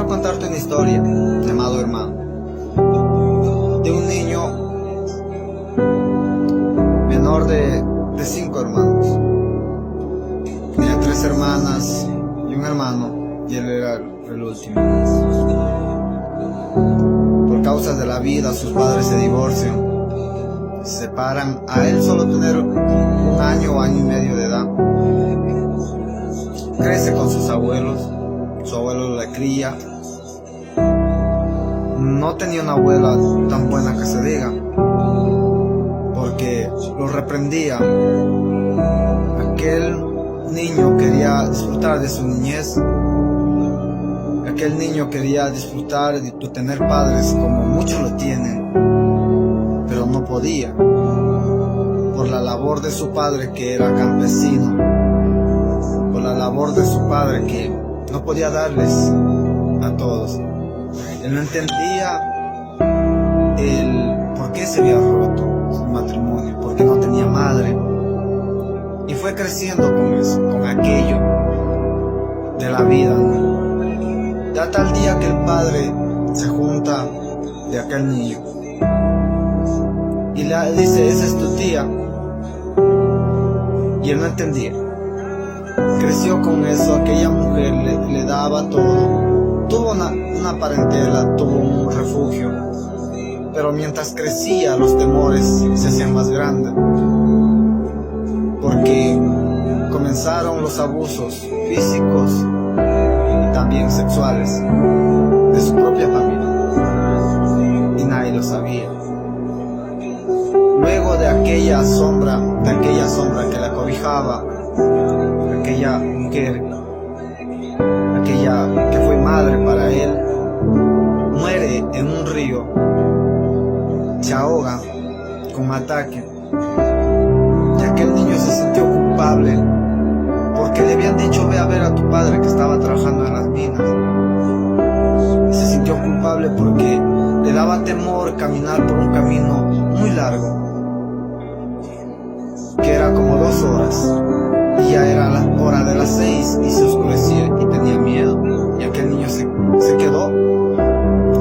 quiero contarte una historia, llamado hermano, de un niño menor de 5 hermanos. Tenía 3 hermanas y un hermano, y él era el último. Por causas de la vida, sus padres se divorcian, se separan, a él solo tener 1 año o año y medio de edad. Crece con sus abuelos, su abuelo la cría. No tenía una abuela tan buena que se diga, porque lo reprendía. Aquel niño quería disfrutar de su niñez. Aquel niño quería disfrutar de tener padres como muchos lo tienen, pero no podía, por la labor de su padre, que era campesino, por la labor de su padre, que no podía darles a todos. Él no entendía el por qué se había roto su matrimonio, porque no tenía madre, y fue creciendo con eso, con aquello de la vida, ¿no? Ya tal día que el padre se junta de aquel niño y le dice: esa es tu tía. Y él no entendía. Creció con eso, aquella mujer le daba todo. Tuvo una parentela, tuvo un refugio, pero mientras crecía los temores se hacían más grandes, porque comenzaron los abusos físicos y también sexuales de su propia familia, y nadie lo sabía. Luego de aquella sombra que la cobijaba, aquella mujer, aquella que fue madre para él, muere en un río, se ahoga con un ataque, y aquel niño se sintió culpable porque le habían dicho: ve a ver a tu padre que estaba trabajando en las minas. Y se sintió culpable porque le daba temor caminar por un camino muy largo, que era como 2 horas, y ya era la hora de las 6 y se oscurecía, y tenía miedo. Y aquel niño se quedó,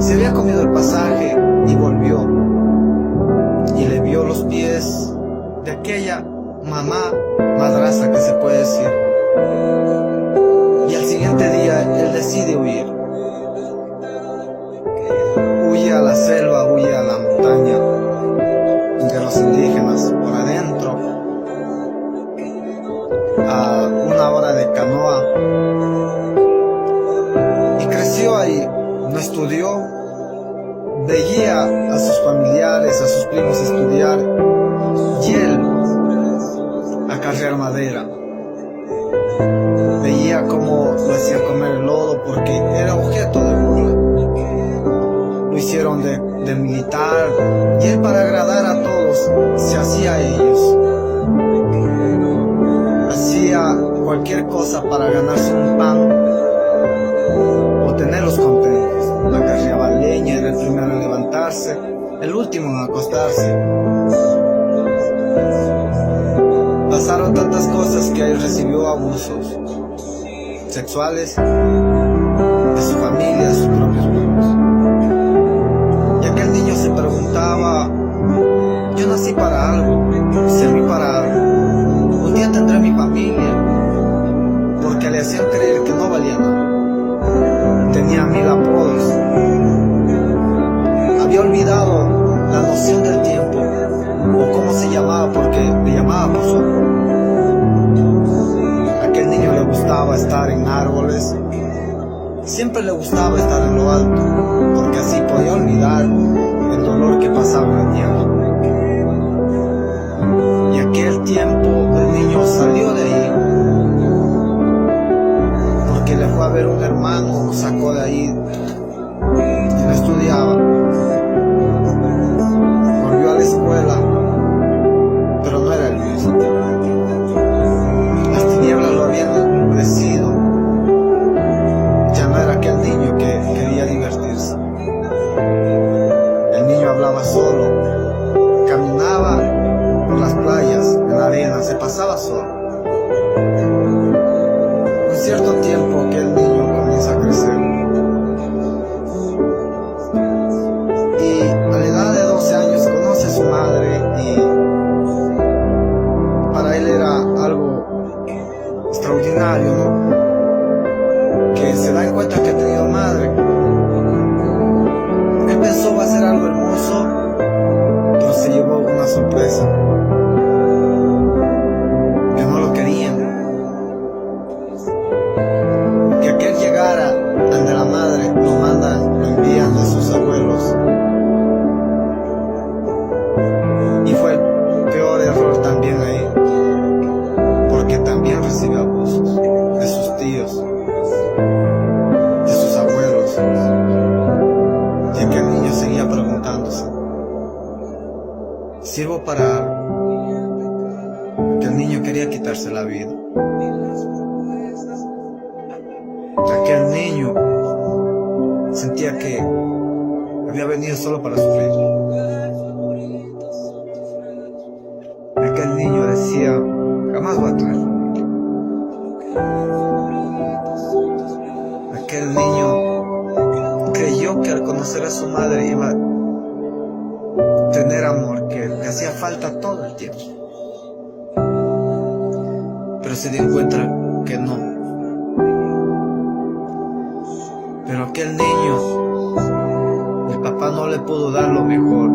se había comido el pasaje y volvió, y le vio los pies de aquella madraza, que se puede decir. Y al siguiente día él decide huir. Huye a la selva, huye a la montaña de los indígenas, por adentro, a 1 hora de canoa, y creció ahí. No estudió, veía a sus familiares, a sus primos estudiar, y él a cargar madera. Veía cómo lo hacían comer el lodo, porque era objeto de burla. Lo hicieron de militar, y él, para agradar a todos, se hacía a ellos. Hacía cualquier cosa para ganarse un pan o tenerlos contentos. Acarreaba leña, era el primero en levantarse, el último en acostarse. Pasaron tantas cosas que él recibió abusos sexuales de su familia, de sus propios primos. Y aquel niño se preguntaba: yo nací para algo, serví para algo, un día tendré mi familia, porque le hacían creer que no valía nada. Tenía 1000 apodos, había olvidado la noción del tiempo, o cómo se llamaba, porque le llamaba por su apodo. Aquel niño le gustaba estar en árboles, siempre le gustaba estar en lo alto, porque así podía olvidar el dolor que pasaba en la nieve. Y aquel tiempo el niño salió de ahí, porque le fue a ver un hermano, lo sacó de ahí, y no estudiaba. Volvió a la escuela, pero no era el mismo. Las tinieblas lo habían endurecido. Ya no era aquel niño que quería divertirse. El niño hablaba solo, caminaba por las playas, en la arena, se pasaba solo. Un cierto tiempo aquel niño comienza a crecer. pasó para algo, que el niño quería quitarse la vida. Aquel niño sentía que había venido solo para sufrir. Aquel niño decía, jamás voy a tener familia. Aquel niño creyó que al conocer a su madre iba a tener amor, que le hacía falta todo el tiempo. Pero se dio cuenta que no. Pero aquel niño, el papá no le pudo dar lo mejor.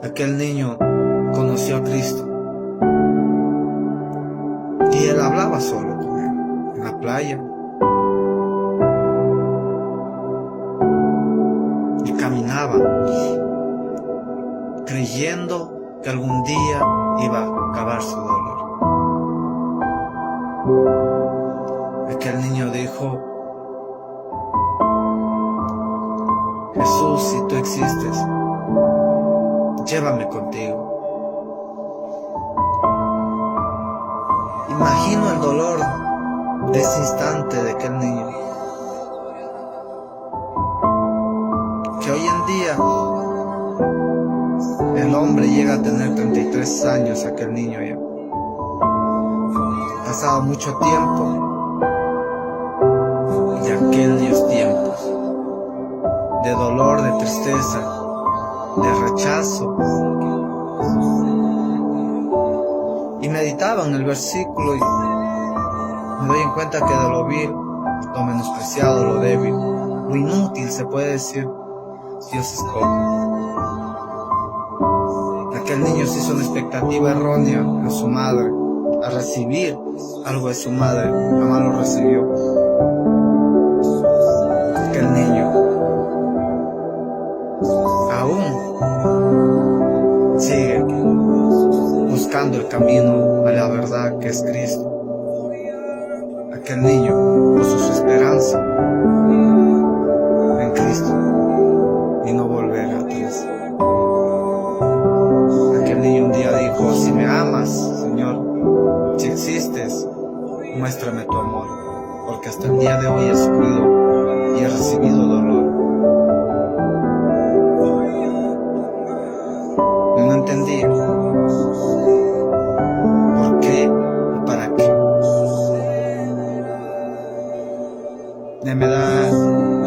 Aquel niño conoció a Cristo y él hablaba solo con él en la playa y caminaba creyendo que algún día iba a acabar su dolor. Aquel niño dijo: Jesús, si tú existes, llévame contigo. Imagino el dolor de ese instante de aquel niño, que hoy en día el hombre llega a tener 33 años, aquel niño ya. Ha pasado mucho tiempo de aquellos tiempos de dolor, de tristeza, de rechazo. Y meditaba en el versículo y me doy en cuenta que de lo vil, lo menospreciado, lo débil, lo inútil, se puede decir, Dios escoge. Aquel niño se hizo una expectativa errónea en su madre, a recibir algo de su madre, jamás lo recibió. Aquel niño aún sigue buscando el camino a la verdad, que es Cristo. Aquel niño puso su esperanza en Cristo y no volver atrás. Aquel niño un día dijo: si me amas, Señor, si existes, muéstrame tu amor, porque hasta el día de hoy he sufrido y he recibido dolor. Y no entendía por qué y para qué. Y me da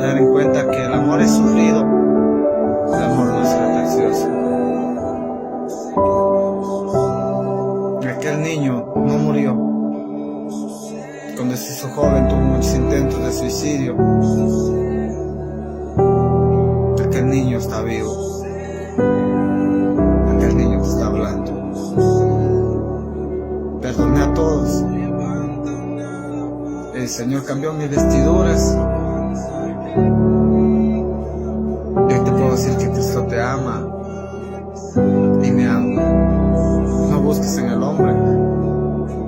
dar en cuenta que el amor es sufrido, el amor no es gracioso. Aquel niño no murió. Cuando se hizo joven tuvo muchos intentos de suicidio. Aquel niño está vivo. Aquel niño te está hablando. Perdoné a todos. El Señor cambió mis vestiduras. Yo te puedo decir que Cristo te ama y me ama. No busques en el hombre,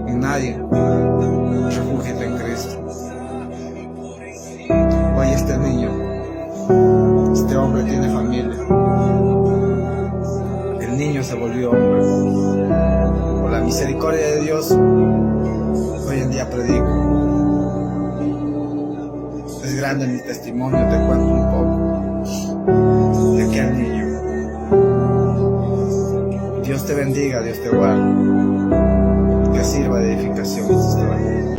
en nadie. Refúgiate en Cristo. Hoy este niño, este hombre tiene familia. El niño se volvió hombre. Por la misericordia de Dios, hoy en día predico. Es grande mi testimonio, te cuento un poco de aquel niño. Dios te bendiga, Dios te guarde, que sirva de edificación esta historia.